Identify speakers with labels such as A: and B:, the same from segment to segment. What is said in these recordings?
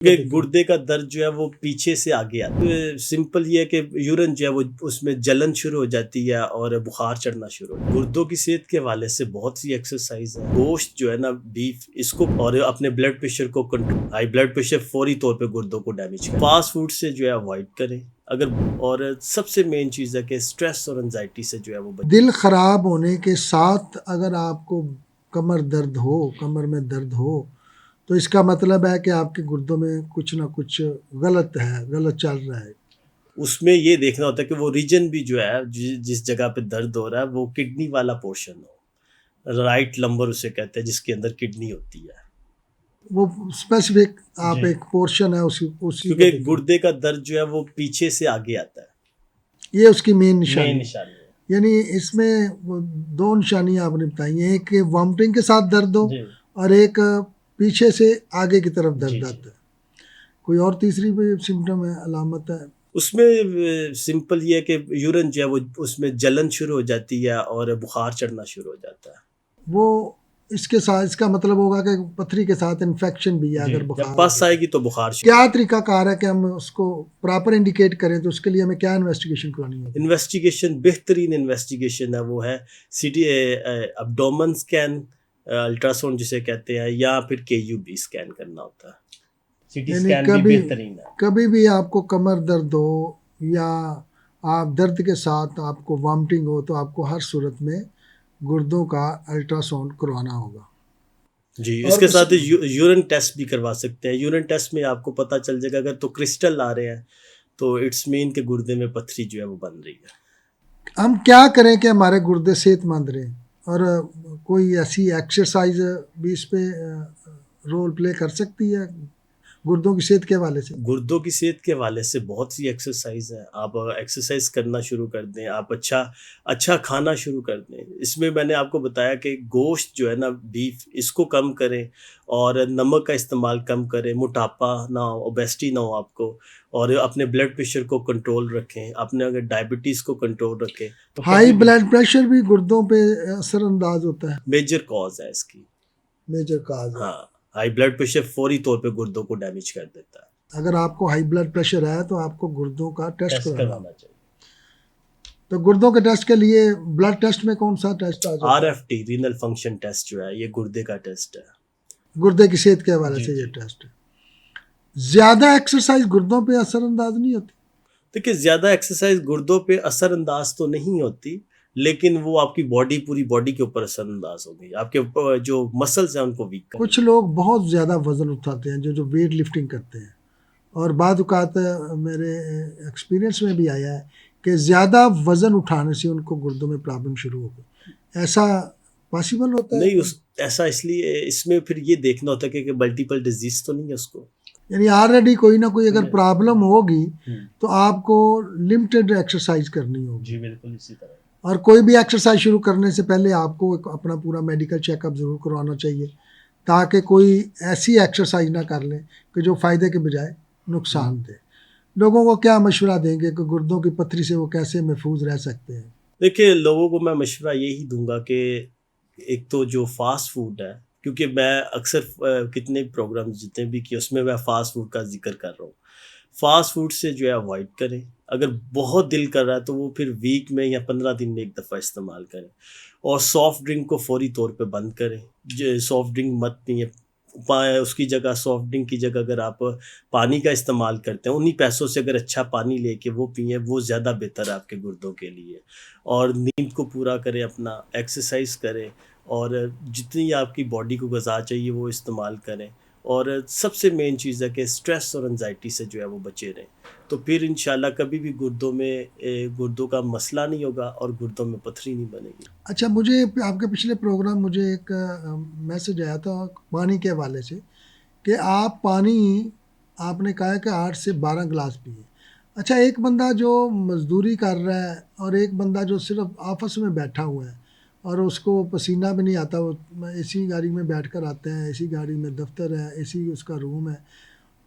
A: कि गुर्दे का दर्द जो है वो पीछे से आगे आता है। सिंपल ये है कि यूरिन जो है वो उसमें जलन शुरू हो जाती है और बुखार चढ़ना शुरू हो। गुर्दों की सेहत के हवाले से बहुत सी एक्सरसाइज है। गोश्त जो है ना, बीफ, इसको और अपने ब्लड प्रेशर को कंट्रोल, हाई ब्लड प्रेशर फौरी तौर पे गुर्दों को डैमेज करे। फास्ट फूड से जो है अवॉइड करें अगर, और सबसे मेन चीज़ है कि स्ट्रेस और एंजाइटी से जो है वो
B: दिल खराब होने के साथ अगर आपको कमर दर्द हो, कमर में दर्द हो, तो इसका मतलब है कि आपके गुर्दों में कुछ ना कुछ गलत है, गलत चल रहा है।
A: उसमें ये देखना होता है कि वो रीजन भी जो है जिस जगह पे दर्द हो रहा है वो किडनी वाला पोर्शन हो, राइट लंबर उसे कहते हैं, जिसके अंदर किडनी होती है।
B: वो स्पेसिफिक आप
A: जी।
B: एक पोर्शन है उसी उसी को
A: क्योंकि
B: देखिए।
A: गुर्दे का दर्द जो है वो पीछे से आगे आता है।
B: ये उसकी मेन
A: मेन
B: निशानी है।
A: निशानी है।
B: यानी इसमें वो दो निशानियां आपने बताई हैं, एक वॉमिटिंग के साथ दर्द हो
A: जी
B: और एक पीछे से आगे की तरफ
A: जी
B: दर्द
A: जी।
B: आता है। कोई और तीसरी भी सिम्टम है, अलामत है?
A: उसमें सिंपल ये है कि यूरिन जो है वो उसमें जलन शुरू हो जाती है और बुखार चढ़ना शुरू हो जाता है।
B: वो इसके साथ इसका मतलब होगा कि पथरी के साथ इन्फेक्शन भी है
A: जी,
B: अगर
A: जब
B: बुखार
A: पस
B: हो।
A: आएगी तो बुखार शुरू।
B: क्या तरीका कार है कि हम उसको प्रॉपर इंडिकेट करें, तो उसके लिए हमें क्या इन्वेस्टिगेशन करानी होगी?
A: इन्वेस्टिगेशन, बेहतरीन इन्वेस्टिगेशन है वो है सीटी अब्डोमेन स्कैन, अल्ट्रासाउंड जिसे कहते हैं, या फिर केयूबी स्कैन करना होता है। सीटी
B: यानी
A: स्कैन भी बेहतरीन है।
B: कभी भी आपको कमर दर्द हो या आप दर्द के साथ आपको वॉमिटिंग हो, तो आपको हर सूरत में गुर्दों का अल्ट्रासाउंड करवाना होगा।
A: जी,
B: और
A: इसके साथ यूरिन टेस्ट भी करवा सकते हैं। यूरिन टेस्ट में आपको पता चल जाएगा, अगर तो क्रिस्टल आ रहे हैं तो इट्स मीन के गुर्दे में पथरी जो है वो बन रही है।
B: हम क्या करें कि हमारे गुर्दे सेहतमंद रहें? और कोई ऐसी एक्सरसाइज भी इस पे रोल प्ले कर सकती है गुर्दों की सेहत के हवाले से?
A: गुर्दों की सेहत के हवाले से बहुत सी एक्सरसाइज है। आप एक्सरसाइज करना शुरू कर दें, आप अच्छा अच्छा खाना शुरू कर दें। इसमें मैंने आपको बताया कि गोश्त जो है ना, बीफ, इसको कम करें और नमक का इस्तेमाल कम करें। मोटापा ना हो, ओबेसिटी ना हो आपको, और अपने ब्लड प्रेशर को कंट्रोल रखें। अपने अगर डायबिटीज़ को कंट्रोल रखें तो
B: हाई
A: कभी भी
B: ब्लड प्रेशर भी गुर्दों पे असरअंदाज होता है,
A: मेजर कॉज है इसकी।
B: मेजर काज है।
A: हाँ, हाई ब्लड प्रेशर फौरी तौर पे गुर्दों को डैमेज कर देता है।
B: अगर आपको हाई ब्लड प्रेशर है तो आपको गुर्दों का टेस्ट
A: टेस्ट
B: कराना होगा।
A: करवाना चाहिए।
B: तो गुर्दों के टेस्ट के लिए ब्लड टेस्ट में कौन सा टेस्ट आ जाता है?
A: RFT, रीनल फंक्शन टेस्ट जो है, ये गुर्दे का टेस्ट है।
B: गुर्दे की सेहत के हवाले
A: जी
B: से ये
A: जी।
B: टेस्ट है। ज्यादा एक्सरसाइज गुर्दों पे असरअंदाज नहीं होती?
A: देखिए, ज़्यादा एक्सरसाइज गुर्दों पे असरअंदाज तो नहीं होती, लेकिन वो आपकी बॉडी, पूरी बॉडी के ऊपर असरअंदाज होगी। आपके जो मसल्स हैं उनको वीक
B: कुछ
A: करेगी।
B: लोग बहुत ज़्यादा वज़न उठाते हैं, जो जो वेट लिफ्टिंग करते हैं, और बाद औक़ात मेरे एक्सपीरियंस में भी आया है कि ज़्यादा वज़न उठाने से उनको गुर्दों में प्रॉब्लम शुरू हो गई। ऐसा पॉसिबल होता है?
A: नहीं, उस ऐसा इसलिए इसमें फिर ये देखना होता है कि मल्टीपल डिजीज़ तो नहीं है उसको।
B: यानी ऑलरेडी कोई ना कोई अगर
A: नहीं।
B: प्रॉब्लम होगी
A: हुँ।
B: तो आपको लिमिटेड एक्सरसाइज करनी होगी।
A: जी, बिल्कुल इसी तरह।
B: और कोई भी एक्सरसाइज शुरू करने से पहले आपको एक अपना पूरा मेडिकल चेकअप ज़रूर करवाना चाहिए, ताकि कोई ऐसी एक्सरसाइज ना कर लें कि जो फ़ायदे के बजाय नुकसान दे। लोगों को क्या मशवरा देंगे कि गुर्दों की पथरी से वो कैसे महफूज रह सकते हैं?
A: देखिए, लोगों को मैं मशवरा यही दूँगा कि एक तो जो फ़ास्ट फूड है, क्योंकि मैं अक्सर कितने प्रोग्राम जितने भी किए उसमें मैं फ़ास्ट फूड का ज़िक्र कर रहा हूँ। फ़ास्ट फूड से जो है अवॉइड करें। अगर बहुत दिल कर रहा है तो वो फिर वीक में या 15 दिन में 1 दफ़ा इस्तेमाल करें। और सॉफ्ट ड्रिंक को फ़ौरी तौर पे बंद करें। ज सॉफ्ट ड्रिंक मत पिएँ। उसकी जगह, सॉफ्ट ड्रिंक की जगह अगर आप पानी का इस्तेमाल करते हैं, उन्हीं पैसों से अगर अच्छा पानी लेके वो पिएँ, वो ज़्यादा बेहतर है आपके गुर्दों के लिए। और नींद को पूरा करें अपना, एक्सरसाइज करें, और जितनी आपकी बॉडी को ग़िज़ा चाहिए वो इस्तेमाल करें। और सबसे मेन चीज़ है कि स्ट्रेस और एंजाइटी से जो है वो बचे रहें। तो फिर इंशाल्लाह कभी भी गुर्दों का मसला नहीं होगा और गुर्दों में पथरी नहीं बनेगी।
B: अच्छा, मुझे आपके पिछले प्रोग्राम मुझे एक मैसेज आया था पानी के हवाले से कि आप पानी, आपने कहा है कि 8 से 12 गिलास पिए। अच्छा, एक बंदा जो मज़दूरी कर रहा है और एक बंदा जो सिर्फ़ ऑफ़िस में बैठा हुआ है और उसको पसीना भी नहीं आता, वो एसी गाड़ी में बैठकर आता है, एसी गाड़ी में दफ़्तर है, एसी उसका रूम है,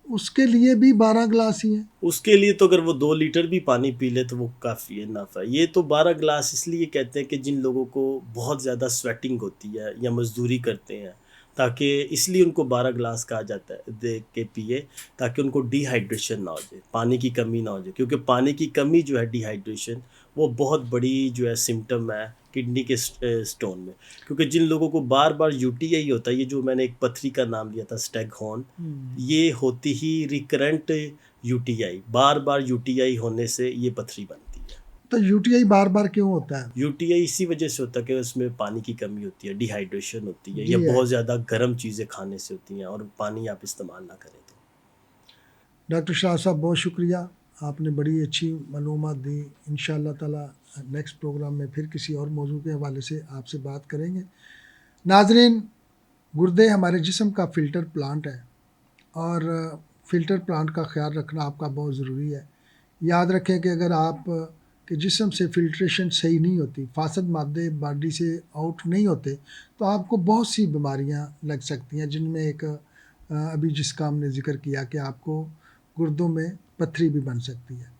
B: उसके लिए भी 12 गिलास ही हैं?
A: उसके लिए तो अगर वो 2 लीटर भी पानी पी ले तो वो काफ़ी है, इनफ है। ये तो 12 गिलास इसलिए कहते हैं कि जिन लोगों को बहुत ज़्यादा स्वेटिंग होती है या मज़दूरी करते हैं, ताकि इसलिए उनको 12 ग्लास कहा जाता है दे के पिए, ताकि उनको डिहाइड्रेशन ना हो जाए, पानी की कमी ना हो जाए, क्योंकि पानी की कमी जो है, डिहाइड्रेशन, वो बहुत बड़ी जो है सिम्टम है किडनी के स्टोन में। क्योंकि जिन लोगों को बार बार यूटीआई होता है, ये जो मैंने एक पथरी का नाम लिया था स्टैगहॉर्न, ये होती ही रिकरेंट यूटीआई, बार बार यूटीआई होने से ये पथरी बनती है।
B: तो यूटीआई बार बार क्यों होता है?
A: यूटीआई इसी वजह से होता है कि उसमें पानी की कमी होती है, डिहाइड्रेशन होती है,
B: जी
A: या
B: है।
A: बहुत ज़्यादा गर्म चीज़ें खाने से होती हैं और पानी आप इस्तेमाल ना करें तो।
B: डॉक्टर शाह साहब बहुत शुक्रिया, आपने बड़ी अच्छी मालूमात दी। इंशाअल्लाह ताला नेक्स्ट प्रोग्राम में फिर किसी और मौजू के हवाले से आपसे बात करेंगे। नाजरीन, गुर्दे हमारे जिस्म का फ़िल्टर प्लांट है और फ़िल्टर प्लांट का ख्याल रखना आपका बहुत ज़रूरी है। याद रखें कि अगर आप के जिस्म से फ़िल्ट्रेशन सही नहीं होती, फासद मादे बॉडी से आउट नहीं होते, तो आपको बहुत सी बीमारियां लग सकती हैं, जिनमें एक अभी जिसका हमने ज़िक्र किया कि आपको गुर्दों में पथरी भी बन सकती है।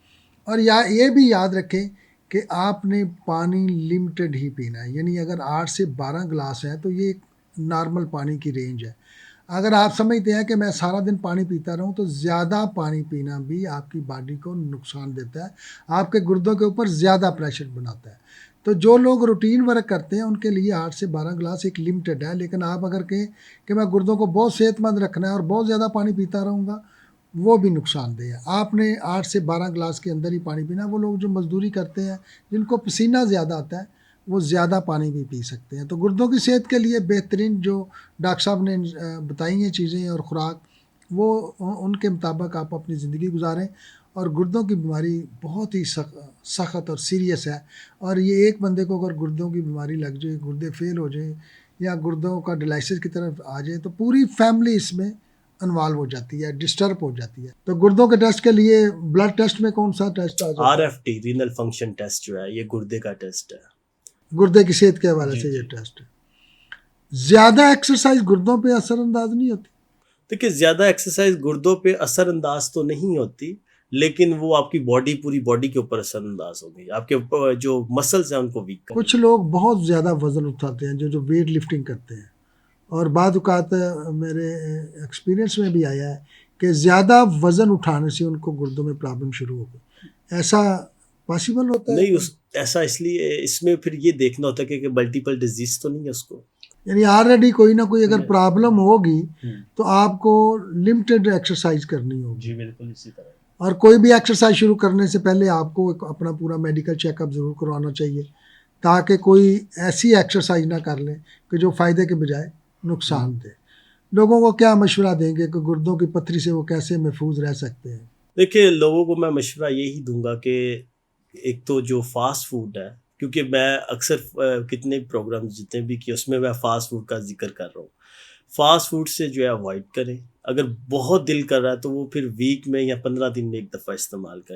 B: और ये भी याद रखें कि आपने पानी लिमिटेड ही पीना है, यानी अगर 8 से 12 ग्लास है तो ये एक नॉर्मल पानी की रेंज है। अगर आप समझते हैं कि मैं सारा दिन पानी पीता रहूं, तो ज़्यादा पानी पीना भी आपकी बॉडी को नुकसान देता है, आपके गुर्दों के ऊपर ज़्यादा प्रेशर बनाता है। तो जो लोग रूटीन वर्क करते हैं उनके लिए 8 से 12 ग्लास एक लिमिटेड है। लेकिन आप अगर कहें कि मैं गुर्दों को बहुत सेहतमंद रखना है और बहुत ज़्यादा पानी पीता रहूँगा, वो भी नुकसानदेह है। आपने 8 से 12 ग्लास के अंदर ही पानी पीना है। वो लोग जो मज़दूरी करते हैं, जिनको पसीना ज़्यादा आता है, वो ज़्यादा पानी भी पी सकते हैं। तो गुर्दों की सेहत के लिए बेहतरीन जो डॉक्टर साहब ने बताई हैं चीज़ें और ख़ुराक, वो उनके मुताबिक आप अपनी ज़िंदगी गुजारें। और गुर्दों की बीमारी बहुत ही सख्त और सीरियस है। और ये एक बंदे को अगर गुर्दों की बीमारी लग जाए, गुर्दे फेल हो जाए या गुर्दों का डायलिसिस की तरफ आ जाए, तो पूरी फैमिली इसमें इन्वॉल्व हो जाती है, डिस्टर्ब हो जाती है। तो गुर्दों के टेस्ट के लिए ब्लड टेस्ट में कौन सा टेस्ट आ जाता है?
A: आरएफटी, रीनल फंक्शन टेस्ट जो है, ये गुर्दे का टेस्ट है।
B: गुर्दे की सेहत के हवाले
A: जी
B: से ये
A: जी।
B: टेस्ट है। ज़्यादा एक्सरसाइज गुर्दों पे असरअंदाज नहीं होती?
A: देखिए, ज़्यादा एक्सरसाइज गुर्दों पे असरअंदाज तो नहीं होती, लेकिन वो आपकी बॉडी, पूरी बॉडी के ऊपर असरअंदाज होगी, आपके जो मसल्स हैं उनको वीक
B: कुछ
A: करेगी।
B: लोग बहुत ज़्यादा वज़न उठाते हैं, जो वेट लिफ्टिंग करते हैं, और बाद औक़ात मेरे एक्सपीरियंस में भी आया है कि ज़्यादा वज़न उठाने से उनको गुर्दों में प्रॉब्लम शुरू हो गई। ऐसा पॉसिबल होता है?
A: नहीं, उस ऐसा इसलिए इसमें फिर ये देखना होता है कि मल्टीपल डिजीज़ तो नहीं है उसको।
B: यानी ऑलरेडी कोई ना कोई अगर प्रॉब्लम होगी,
A: हुँ।
B: तो आपको लिमिटेड एक्सरसाइज करनी होगी।
A: जी, बिल्कुल इसी तरह।
B: और कोई भी एक्सरसाइज शुरू करने से पहले आपको एक अपना पूरा मेडिकल चेकअप ज़रूर करवाना चाहिए, ताकि कोई ऐसी एक्सरसाइज ना कर लें कि जो फ़ायदे के बजाय नुकसान दे। लोगों को क्या मशवरा देंगे कि गुर्दों की पथरी से वो कैसे महफूज रह सकते हैं?
A: देखिए, लोगों को मैं मशवरा यही दूँगा कि एक तो जो फ़ास्ट फूड है, क्योंकि मैं अक्सर कितने प्रोग्राम जितने भी किए उसमें मैं फ़ास्ट फूड का ज़िक्र कर रहा हूँ। फ़ास्ट फूड से जो है अवॉइड करें। अगर बहुत दिल कर रहा है तो वो फिर वीक में या 15 दिन में 1 दफ़ा इस्तेमाल करें।